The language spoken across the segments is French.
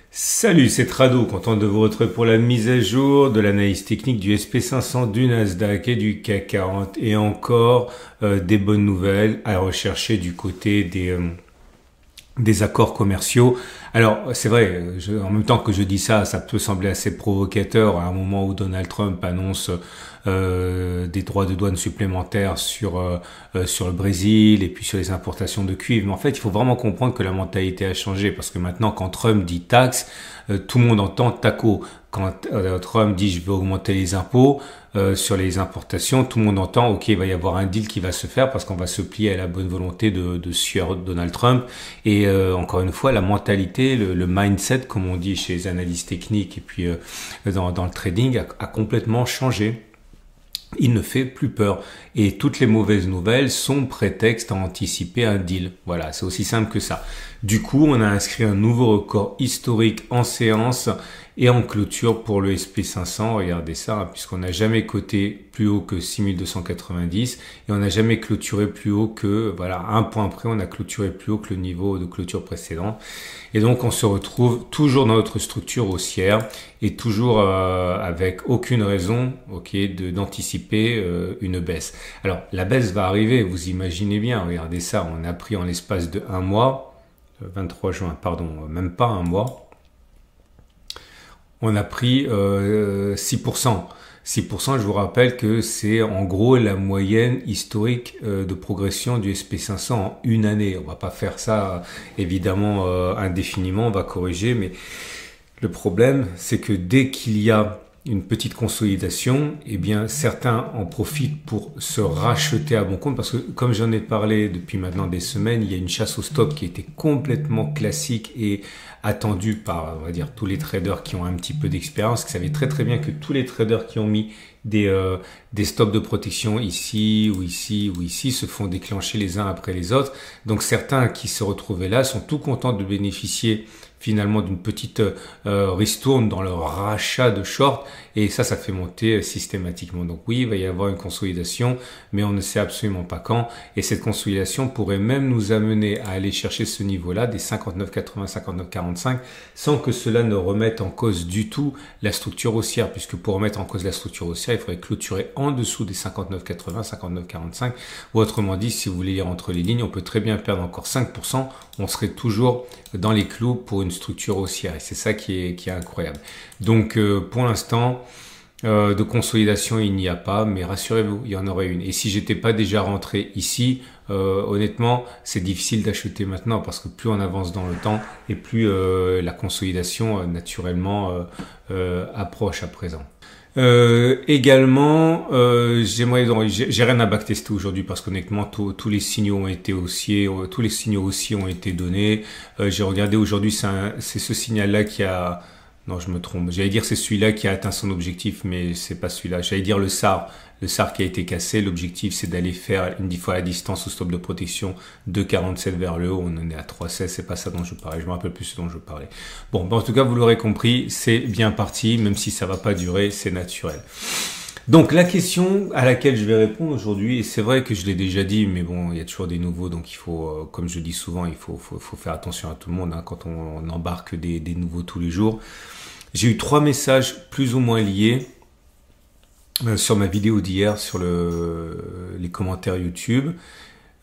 Salut, c'est Trado, content de vous retrouver pour la mise à jour de l'analyse technique du SP500, du Nasdaq et du CAC 40 et encore des bonnes nouvelles à rechercher du côté des accords commerciaux. Alors c'est vrai, en même temps que je dis ça, ça peut sembler assez provocateur à un moment où Donald Trump annonce des droits de douane supplémentaires sur le Brésil et puis sur les importations de cuivre. Mais en fait, il faut vraiment comprendre que la mentalité a changé parce que maintenant, quand Trump dit taxe, tout le monde entend taco. Quand Trump dit je vais augmenter les impôts sur les importations, tout le monde entend ok, il va y avoir un deal qui va se faire parce qu'on va se plier à la bonne volonté de Sieur Donald Trump. Et encore une fois, la mentalité, le mindset, comme on dit chez les analystes techniques et puis dans le trading, a complètement changé. Il ne fait plus peur. Et toutes les mauvaises nouvelles sont prétexte à anticiper un deal. Voilà, c'est aussi simple que ça. Du coup, on a inscrit un nouveau record historique en séance et en clôture pour le SP500. Regardez ça, hein, puisqu'on n'a jamais coté plus haut que 6290 et on n'a jamais clôturé plus haut que, voilà, à un point près, on a clôturé plus haut que le niveau de clôture précédent. Et donc, on se retrouve toujours dans notre structure haussière et toujours avec aucune raison, d'anticiper une baisse. Alors, la baisse va arriver, vous imaginez bien, regardez ça, on a pris en l'espace de un mois, 23 juin, pardon, même pas un mois, on a pris 6%. 6%, je vous rappelle que c'est en gros la moyenne historique de progression du SP500 en une année. On va pas faire ça évidemment indéfiniment, on va corriger, mais le problème c'est que dès qu'il y a une petite consolidation, eh bien certains en profitent pour se racheter à bon compte parce que comme j'en ai parlé depuis maintenant des semaines, il y a une chasse au stop qui était complètement classique et attendue par, on va dire, tous les traders qui ont un petit peu d'expérience, qui savaient très très bien que tous les traders qui ont mis des stops de protection ici ou ici ou ici se font déclencher les uns après les autres. Donc certains qui se retrouvaient là sont tout contents de bénéficier finalement d'une petite ristourne dans leur rachat de short et ça fait monter systématiquement. Donc oui, il va y avoir une consolidation, mais on ne sait absolument pas quand et cette consolidation pourrait même nous amener à aller chercher ce niveau-là des 59,80, 59,45 sans que cela ne remette en cause du tout la structure haussière puisque pour remettre en cause la structure haussière, il faudrait clôturer en dessous des 59,80, 59,45 ou autrement dit, si vous voulez lire entre les lignes, on peut très bien perdre encore 5%, on serait toujours dans les clous pour une structure haussière et c'est ça qui est incroyable. Donc pour l'instant de consolidation il n'y a pas, mais rassurez-vous, il y en aurait une. Et si j'étais pas déjà rentré ici, honnêtement c'est difficile d'acheter maintenant parce que plus on avance dans le temps et plus la consolidation naturellement approche à présent. Également, j'ai rien à backtester aujourd'hui parce qu'honnêtement tous les signaux ont été haussiers, tous les signaux haussiers ont été donnés. J'ai regardé aujourd'hui, c'est ce signal-là qui a, non je me trompe, j'allais dire c'est celui-là qui a atteint son objectif, mais c'est pas celui-là. J'allais dire le SAR qui a été cassé. L'objectif c'est d'aller faire une fois la distance au stop de protection de 47 vers le haut. On en est à 3,16, c'est pas ça dont je parlais. Je me rappelle plus ce dont je parlais. Bon, en tout cas vous l'aurez compris, c'est bien parti, même si ça va pas durer, c'est naturel. Donc la question à laquelle je vais répondre aujourd'hui, et c'est vrai que je l'ai déjà dit, mais bon, il y a toujours des nouveaux, donc il faut, comme je dis souvent, il faut faire attention à tout le monde hein, quand on embarque des nouveaux tous les jours. J'ai eu 3 messages plus ou moins liés sur ma vidéo d'hier, sur les commentaires YouTube.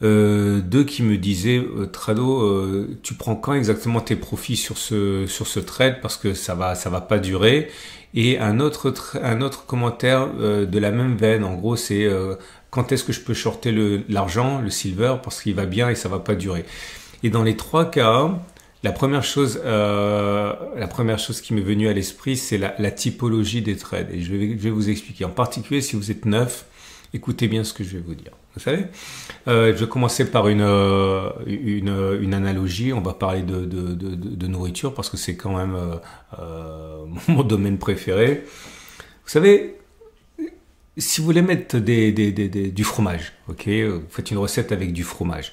2 qui me disaient Trado, tu prends quand exactement tes profits sur ce trade parce que ça va pas durer. Et un autre commentaire de la même veine, en gros c'est quand est-ce que je peux shorter l'argent, le silver parce qu'il va bien et ça va pas durer. Et dans les 3 cas, la première chose qui m'est venue à l'esprit, c'est la typologie des trades. Et je vais vous expliquer. En particulier, si vous êtes neuf, écoutez bien ce que je vais vous dire. Vous savez, je vais commencer par une analogie. On va parler de nourriture parce que c'est quand même mon domaine préféré. Vous savez, si vous voulez mettre du fromage, ok, vous faites une recette avec du fromage.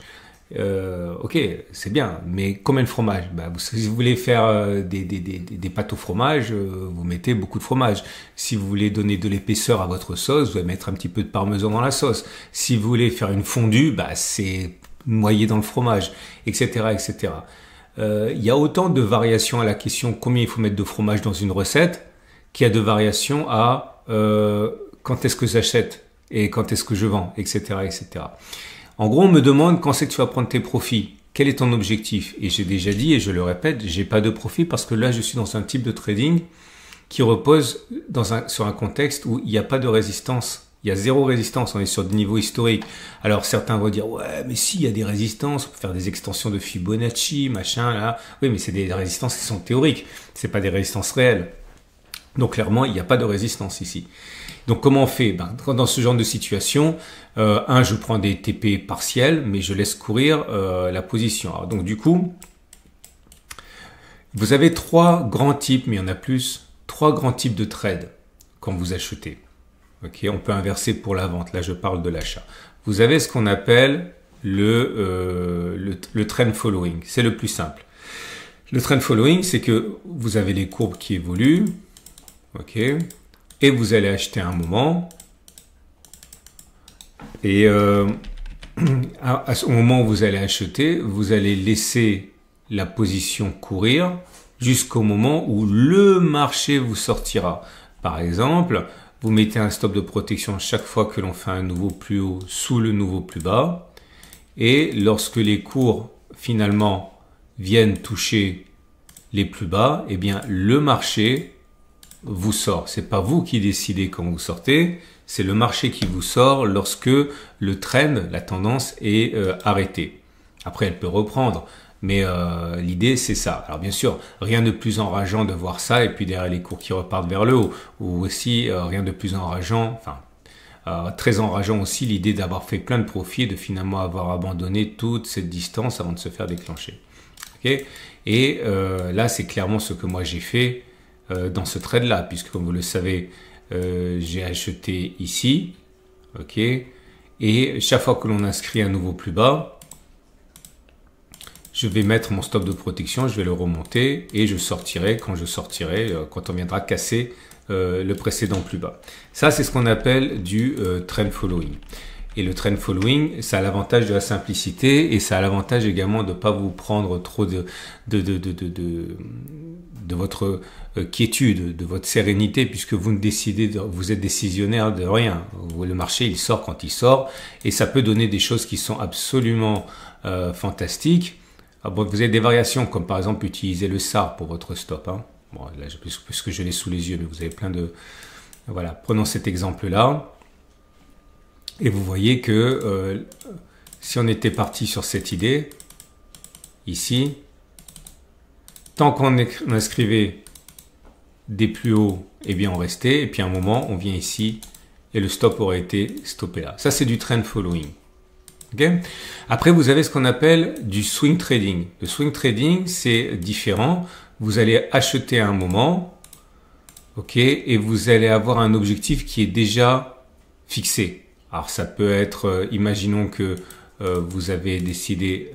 Ok, c'est bien, mais combien de fromage? Si vous voulez faire des pâtes au fromage, vous mettez beaucoup de fromage. Si vous voulez donner de l'épaisseur à votre sauce, vous allez mettre un petit peu de parmesan dans la sauce. Si vous voulez faire une fondue, c'est noyé dans le fromage, etc., etc. il y a autant de variations à la question combien il faut mettre de fromage dans une recette qu'il y a de variations à quand est-ce que j'achète et quand est-ce que je vends, etc., etc. En gros, on me demande quand c'est que tu vas prendre tes profits. Quel est ton objectif? Et j'ai déjà dit, et je le répète, j'ai pas de profit parce que là, je suis dans un type de trading qui repose sur un contexte où il n'y a pas de résistance. Il y a zéro résistance, on est sur des niveaux historiques. Alors certains vont dire, ouais, mais si, il y a des résistances, on peut faire des extensions de Fibonacci, machin, là. Oui, mais c'est des résistances qui sont théoriques, c'est pas des résistances réelles. Donc clairement, il n'y a pas de résistance ici. Donc comment on fait? Dans ce genre de situation, je prends des TP partiels, mais je laisse courir la position. Alors, donc du coup, vous avez trois grands types, mais il y en a plus, trois grands types de trades quand vous achetez. Ok, on peut inverser pour la vente. Là, je parle de l'achat. Vous avez ce qu'on appelle le trend following. C'est le plus simple. Le trend following, c'est que vous avez les courbes qui évoluent. Ok. Et vous allez acheter à un moment. Et au moment où vous allez acheter, vous allez laisser la position courir jusqu'au moment où le marché vous sortira. Par exemple, vous mettez un stop de protection chaque fois que l'on fait un nouveau plus haut sous le nouveau plus bas. Et lorsque les cours finalement viennent toucher les plus bas, eh bien le marché vous sort. C'est pas vous qui décidez quand vous sortez, c'est le marché qui vous sort lorsque le trend, la tendance est arrêtée. Après, elle peut reprendre. Mais l'idée, c'est ça. Alors bien sûr, rien de plus enrageant de voir ça et puis derrière les cours qui repartent vers le haut. Ou aussi, rien de plus enrageant, très enrageant aussi l'idée d'avoir fait plein de profits et de finalement avoir abandonné toute cette distance avant de se faire déclencher. Okay, et là, c'est clairement ce que moi j'ai fait dans ce trade-là, puisque comme vous le savez, j'ai acheté ici. Ok, et chaque fois que l'on inscrit un nouveau plus bas, je vais mettre mon stop de protection, je vais le remonter et je sortirai quand on viendra casser le précédent plus bas. Ça, c'est ce qu'on appelle du trend following. Et le trend following, ça a l'avantage de la simplicité et ça a l'avantage également de ne pas vous prendre trop de votre quiétude, de votre sérénité, puisque vous êtes décisionnaire de rien. Le marché, il sort quand il sort et ça peut donner des choses qui sont absolument fantastiques. Bon, vous avez des variations, comme par exemple utiliser le SAR pour votre stop. Hein. Bon, là, puisque je l'ai sous les yeux, mais vous avez plein de... Voilà, prenons cet exemple-là. Et vous voyez que si on était parti sur cette idée, ici, tant qu'on inscrivait des plus hauts, eh bien on restait. Et puis à un moment, on vient ici et le stop aurait été stoppé là. Ça, c'est du trend following. Okay. Après, vous avez ce qu'on appelle du swing trading. Le swing trading, c'est différent. Vous allez acheter à un moment, ok, et vous allez avoir un objectif qui est déjà fixé. Alors, ça peut être, imaginons que vous avez décidé,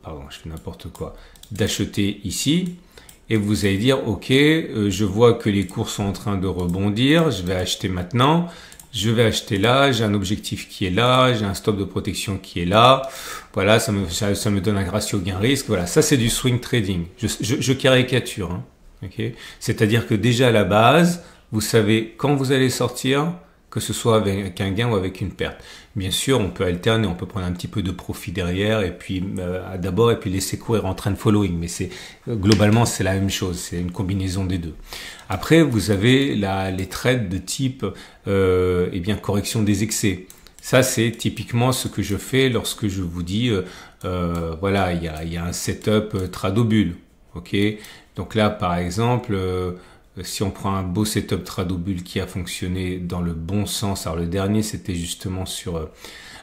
pardon, je fais n'importe quoi, d'acheter ici, et vous allez dire, ok, je vois que les cours sont en train de rebondir, je vais acheter maintenant. Je vais acheter là, j'ai un objectif qui est là, j'ai un stop de protection qui est là. Voilà, ça me donne un ratio gain-risque. Voilà, ça c'est du swing trading. Je caricature. Hein, okay. C'est-à-dire que déjà à la base, vous savez quand vous allez sortir, que ce soit avec un gain ou avec une perte. Bien sûr, on peut alterner, on peut prendre un petit peu de profit derrière et puis d'abord et puis laisser courir en trend following. Mais globalement c'est la même chose, c'est une combinaison des deux. Après, vous avez les trades de type correction des excès. Ça, c'est typiquement ce que je fais lorsque je vous dis voilà, il y a un setup Tradobull. Ok, donc là, par exemple. Si on prend un beau setup Tradobull qui a fonctionné dans le bon sens, alors le dernier c'était justement sur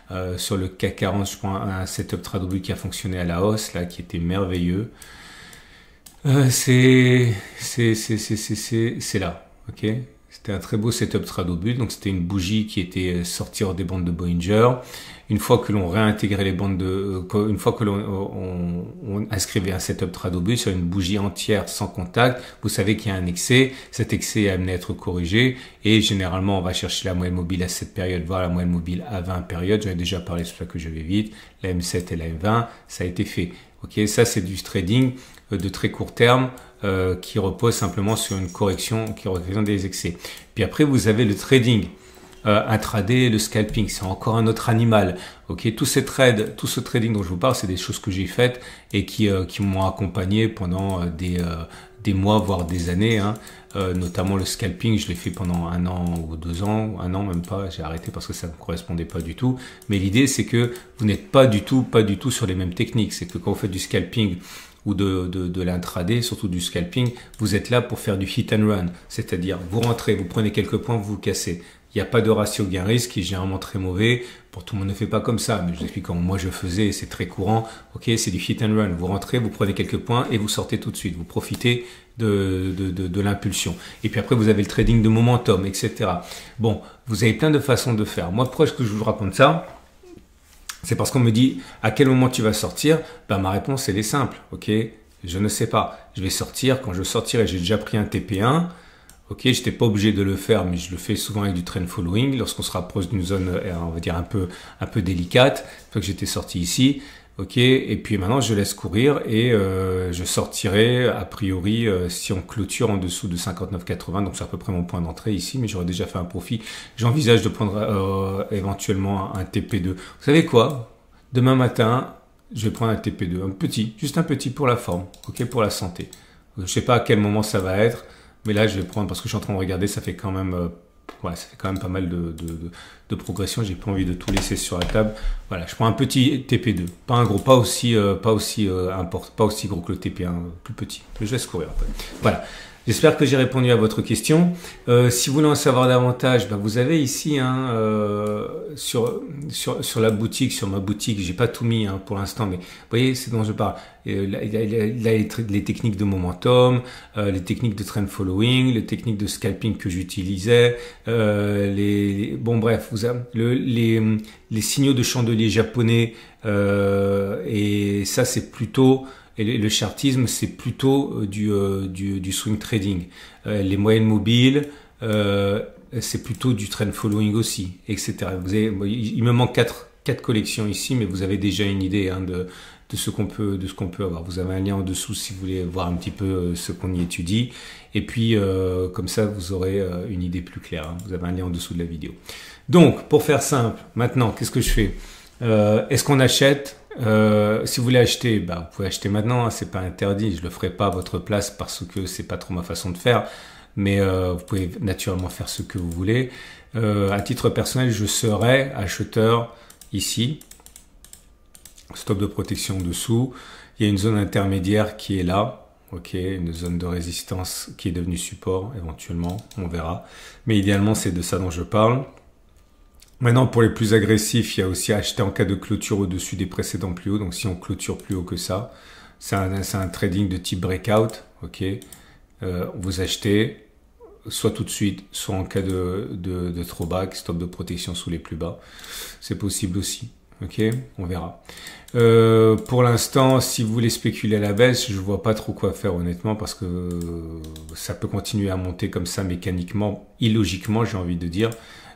le CAC 40, je prends un setup Tradobull qui a fonctionné à la hausse, là, qui était merveilleux. C'est là, ok. C'était un très beau setup Tradobull, donc c'était une bougie qui était sortie hors des bandes de Bollinger. Une fois que l'on réintégrait les bandes une fois que l'on inscrivait un setup Tradobull sur une bougie entière sans contact, vous savez qu'il y a un excès. Cet excès est amené à être corrigé et généralement on va chercher la moyenne mobile à cette période, voire la moyenne mobile à 20 périodes. J'en ai déjà parlé, c'est pour ça que je vais vite. La M7 et la M20, ça a été fait. Ok, ça c'est du trading de très court terme qui repose simplement sur une correction qui représente des excès. Puis après vous avez le trading intraday, le scalping, c'est encore un autre animal. Ok, tout ce trading dont je vous parle, c'est des choses que j'ai faites et qui m'ont accompagné pendant des mois, voire des années. Hein. Notamment le scalping, je l'ai fait pendant 1 an ou 2 ans, 1 an même pas, j'ai arrêté parce que ça ne me correspondait pas du tout. Mais l'idée, c'est que vous n'êtes pas du tout sur les mêmes techniques. C'est que quand vous faites du scalping ou de l'intraday, surtout du scalping, vous êtes là pour faire du hit and run. C'est-à-dire, vous rentrez, vous prenez quelques points, vous vous cassez. Il n'y a pas de ratio gain-risque qui est généralement très mauvais. Pour tout le monde ne fait pas comme ça, mais je vous explique comment moi je faisais, c'est très courant. Ok, c'est du hit and run. Vous rentrez, vous prenez quelques points et vous sortez tout de suite. Vous profitez de l'impulsion. Et puis après, vous avez le trading de momentum, etc. Bon, vous avez plein de façons de faire. Moi, pourquoi est-ce que je vous raconte ça? C'est parce qu'on me dit à quel moment tu vas sortir. Ben, ma réponse, elle est simple. Ok, je ne sais pas. Je vais sortir. Quand je sortirai, j'ai déjà pris un TP1. Ok, je n'étais pas obligé de le faire, mais je le fais souvent avec du trend following lorsqu'on se rapproche d'une zone, on va dire un peu délicate. C'est pour ça que j'étais sorti ici. Ok, et puis maintenant je laisse courir et je sortirai a priori si on clôture en dessous de 59,80, donc c'est à peu près mon point d'entrée ici, mais j'aurais déjà fait un profit. J'envisage de prendre éventuellement un TP2. Vous savez quoi? Demain matin, je vais prendre un TP2, un petit, juste un petit pour la forme, ok, pour la santé. Je sais pas à quel moment ça va être. Mais là, je vais prendre, parce que je suis en train de regarder, ça fait quand même, ça fait quand même pas mal de progression. J'ai pas envie de tout laisser sur la table. Voilà, je prends un petit TP2. Pas un gros, pas aussi gros que le TP1, plus petit. Mais je laisse courir après. Voilà. J'espère que j'ai répondu à votre question. Si vous voulez en savoir davantage, ben vous avez ici sur la boutique, sur ma boutique, j'ai pas tout mis pour l'instant, mais vous voyez, c'est dont je parle. Là, il y a les techniques de momentum, les techniques de trend following, les techniques de scalping que j'utilisais, bon bref, vous avez les signaux de chandelier japonais et ça c'est plutôt. Et le chartisme, c'est plutôt du swing trading. Les moyennes mobiles, c'est plutôt du trend following aussi, etc. Il me manque quatre collections ici, mais vous avez déjà une idée de ce qu'on peut avoir. Vous avez un lien en dessous si vous voulez voir un petit peu ce qu'on y étudie. Et puis, comme ça, vous aurez une idée plus claire. Vous avez un lien en dessous de la vidéo. Donc, pour faire simple, maintenant, qu'est-ce que je fais? Est-ce qu'on achète? Si vous voulez acheter, vous pouvez acheter maintenant, c'est pas interdit, je le ferai pas à votre place parce que c'est pas trop ma façon de faire, mais vous pouvez naturellement faire ce que vous voulez. À titre personnel, je serai acheteur ici, stop de protection dessous, il y a une zone intermédiaire qui est là, ok, une zone de résistance qui est devenue support éventuellement, on verra, mais idéalement c'est de ça dont je parle. Maintenant, pour les plus agressifs, il y a aussi acheter en cas de clôture au-dessus des précédents plus hauts. Donc, si on clôture plus haut que ça, c'est un trading de type breakout. Ok, vous achetez soit tout de suite, soit en cas de throwback, stop de protection sous les plus bas. C'est possible aussi. Ok, on verra. Pour l'instant, si vous voulez spéculer à la baisse, je vois pas trop quoi faire honnêtement parce que ça peut continuer à monter comme ça mécaniquement, illogiquement, j'ai envie de dire.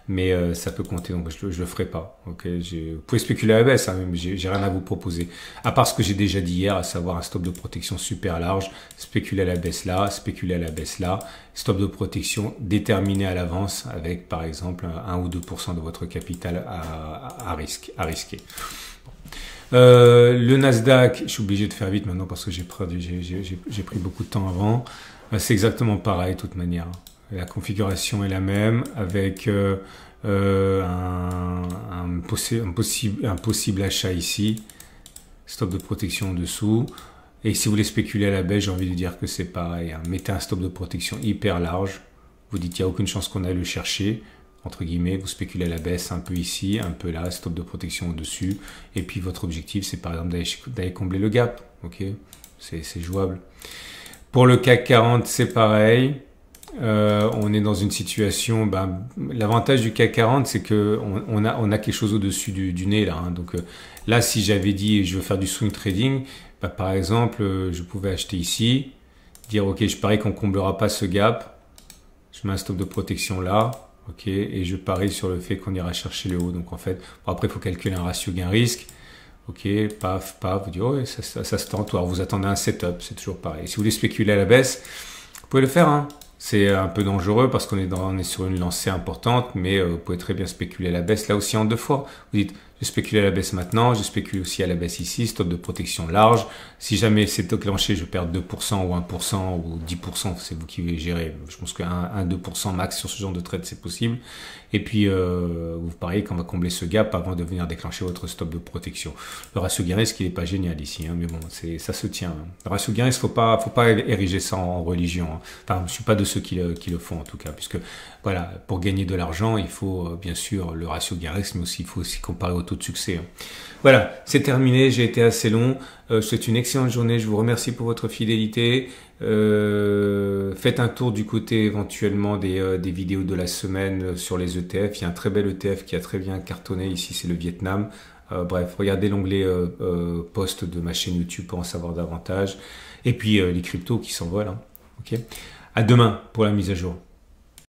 Mais ça peut compter, donc je le ferai pas. Okay, vous pouvez spéculer à la baisse, mais j'ai rien à vous proposer. À part ce que j'ai déjà dit hier, à savoir un stop de protection super large, spéculer à la baisse là, spéculer à la baisse là, stop de protection déterminé à l'avance avec par exemple 1 ou 2% de votre capital à risquer. Le Nasdaq, je suis obligé de faire vite maintenant parce que j'ai pris beaucoup de temps avant. C'est exactement pareil de toute manière. La configuration est la même avec un possible achat ici, stop de protection en dessous. Et si vous voulez spéculer à la baisse, j'ai envie de dire que c'est pareil. Mettez un stop de protection hyper large. Vous dites qu'il n'y a aucune chance qu'on aille le chercher. Entre guillemets, vous spéculez à la baisse un peu ici, un peu là, stop de protection au-dessus. Et puis votre objectif, c'est par exemple d'aller combler le gap. Ok, c'est jouable. Pour le CAC 40, c'est pareil. On est dans une situation, l'avantage du CAC 40 c'est que on a quelque chose au-dessus du nez là, donc là si j'avais dit je veux faire du swing trading, par exemple je pouvais acheter ici, dire ok je parie qu'on comblera pas ce gap, je mets un stop de protection là, ok, et je parie sur le fait qu'on ira chercher le haut. Donc en fait après il faut calculer un ratio gain risque, Ok, paf, paf, vous dites, oh, ouais, ça se tente. Alors vous attendez un setup, c'est toujours pareil. Si vous voulez spéculer à la baisse, vous pouvez le faire, hein. C'est un peu dangereux parce on est sur une lancée importante, mais vous pouvez très bien spéculer à la baisse, là aussi en 2 fois. Vous dites, je spécule à la baisse maintenant, je spécule aussi à la baisse ici, stop de protection large. Si jamais c'est déclenché, je perds 2% ou 1% ou 10%, c'est vous qui gérez. Je pense qu'un 2% max sur ce genre de trade, c'est possible. Et puis, vous pariez qu'on va combler ce gap avant de venir déclencher votre stop de protection. Le ratio gain-risque, il n'est pas génial ici, hein, mais bon, ça se tient. Hein. Le ratio gain-risque, faut pas ériger ça en religion. Hein. Enfin, je suis pas de ceux qui le font en tout cas, puisque voilà, pour gagner de l'argent, il faut bien sûr le ratio gain-risque, mais aussi il faut aussi comparer au taux de succès. Hein. Voilà, c'est terminé, j'ai été assez long. Je vous souhaite une excellente journée, je vous remercie pour votre fidélité. Faites un tour du côté éventuellement des vidéos de la semaine sur les ETF. Il y a un très bel ETF qui a très bien cartonné, ici c'est le Vietnam. Bref, regardez l'onglet post de ma chaîne YouTube pour en savoir davantage. Et puis les cryptos qui s'envolent. Hein. Okay. À demain pour la mise à jour.